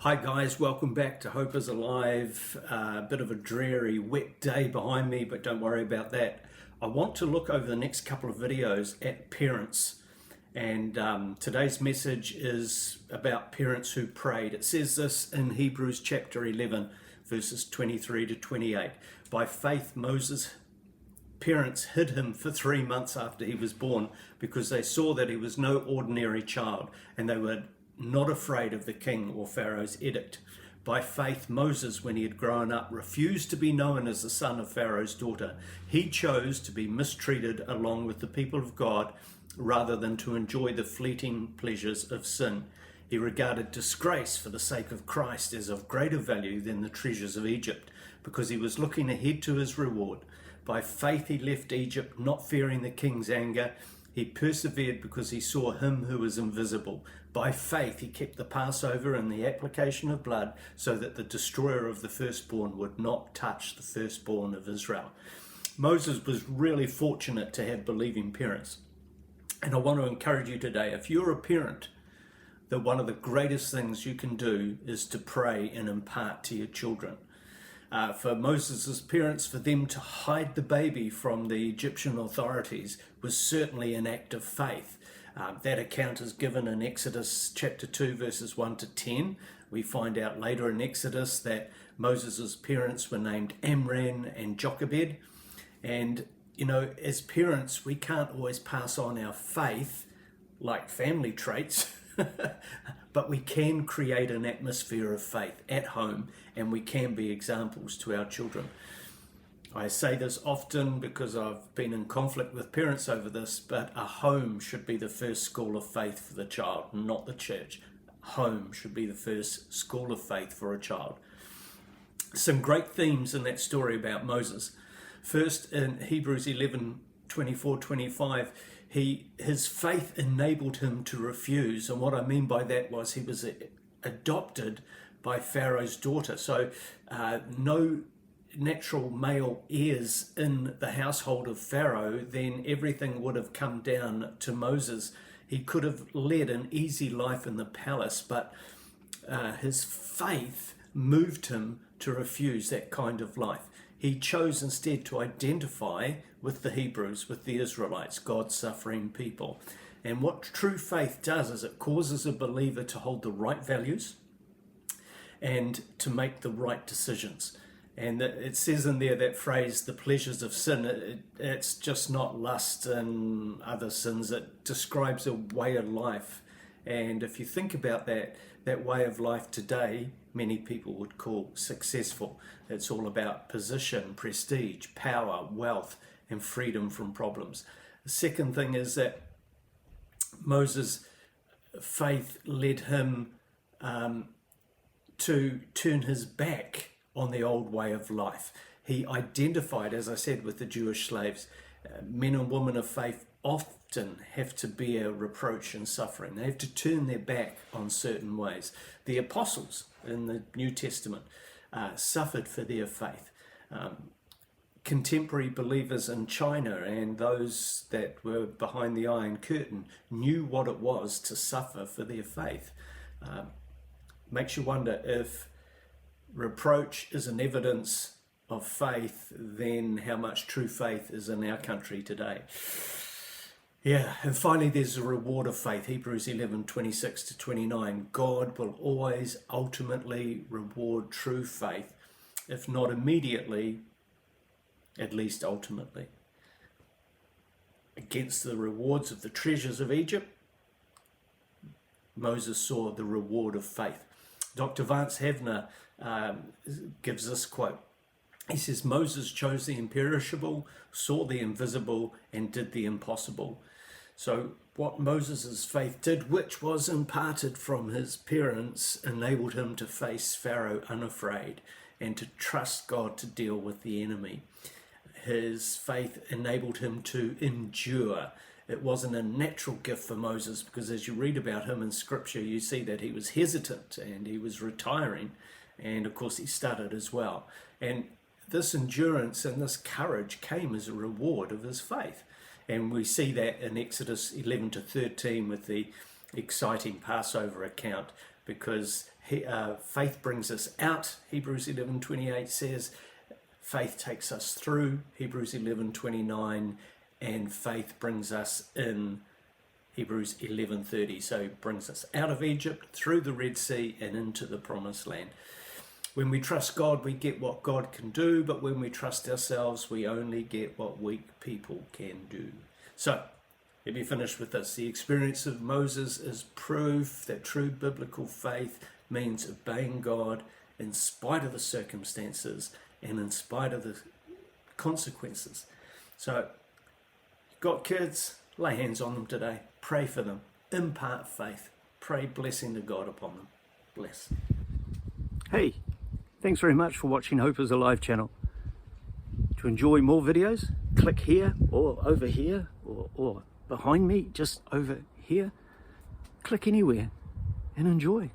Hi guys, welcome back to Hope is Alive. A bit of a dreary, wet day behind me, but don't worry about that. I want to look over the next couple of videos at parents, and today's message is about parents who prayed. It says this in Hebrews chapter 11, verses 23 to 28. By faith, Moses' parents hid him for 3 months after he was born because they saw that he was no ordinary child, and they were not afraid of the king or Pharaoh's edict. By faith, Moses, when he had grown up, refused to be known as the son of Pharaoh's daughter. He chose to be mistreated along with the people of God rather than to enjoy the fleeting pleasures of sin. He regarded disgrace for the sake of Christ as of greater value than the treasures of Egypt, because he was looking ahead to his reward. By faith he left Egypt, not fearing the king's anger. He persevered because he saw him who was invisible. By faith he kept the Passover and the application of blood, so that the destroyer of the firstborn would not touch the firstborn of Israel. Moses was really fortunate to have believing parents. And I want to encourage you today, if you're a parent, that one of the greatest things you can do is to pray and impart to your children. For Moses' parents, for them to hide the baby from the Egyptian authorities was certainly an act of faith. That account is given in Exodus chapter 2, verses 1 to 10. We find out later in Exodus that Moses' parents were named Amram and Jochebed. And, you know, as parents, we can't always pass on our faith like family traits, but we can create an atmosphere of faith at home, and we can be examples to our children. I say this often because I've been in conflict with parents over this, but a home should be the first school of faith for the child, not the church. Home should be the first school of faith for a child. Some great themes in that story about Moses. First, in Hebrews 11, 24-25, his faith enabled him to refuse. And what I mean by that was he was adopted by Pharaoh's daughter. So no natural male heirs in the household of Pharaoh, then everything would have come down to Moses. He could have led an easy life in the palace, but his faith moved him to refuse that kind of life. He chose instead to identify with the Hebrews, with the Israelites, God's suffering people. And what true faith does is it causes a believer to hold the right values and to make the right decisions. And it says in there that phrase, the pleasures of sin, it's just not lust and other sins. It describes a way of life. And if you think about that way of life today, many people would call successful. It's all about position, prestige, power, wealth, and freedom from problems. The second thing is that Moses' faith led him to turn his back on the old way of life. He identified, as I said, with the Jewish slaves. Men and women of faith often have to bear reproach and suffering. They have to turn their back on certain ways. The apostles in the New Testament suffered for their faith. Contemporary believers in China and those that were behind the Iron Curtain knew what it was to suffer for their faith. Makes you wonder, if reproach is an evidence of faith, then how much true faith is in our country today. Yeah, and finally there's a reward of faith. Hebrews 11, 26-29. God will always ultimately reward true faith, if not immediately, at least ultimately. Against the rewards of the treasures of Egypt, Moses saw the reward of faith. Dr. Vance Havner gives this quote. He says, Moses chose the imperishable, saw the invisible, and did the impossible. So what Moses' faith did, which was imparted from his parents, enabled him to face Pharaoh unafraid and to trust God to deal with the enemy. His faith enabled him to endure. It wasn't a natural gift for Moses, because as you read about him in Scripture, you see that he was hesitant and he was retiring. And of course he stuttered as well. And this endurance and this courage came as a reward of his faith. And we see that in Exodus 11-13 with the exciting Passover account, because Faith brings us out, Hebrews 11:28 says. Faith takes us through, Hebrews 11:29, and faith brings us in, Hebrews 11:30. So it brings us out of Egypt, through the Red Sea, and into the Promised Land. When we trust God, we get what God can do, but when we trust ourselves, we only get what weak people can do. So, let me finish with this. The experience of Moses is proof that true biblical faith means obeying God in spite of the circumstances and in spite of the consequences. So, got kids, lay hands on them today. Pray for them. Impart faith. Pray blessing to God upon them. Bless. Hey, thanks very much for watching Hope is Alive channel. To enjoy more videos, click here or over here or behind me, just over here. Click anywhere and enjoy.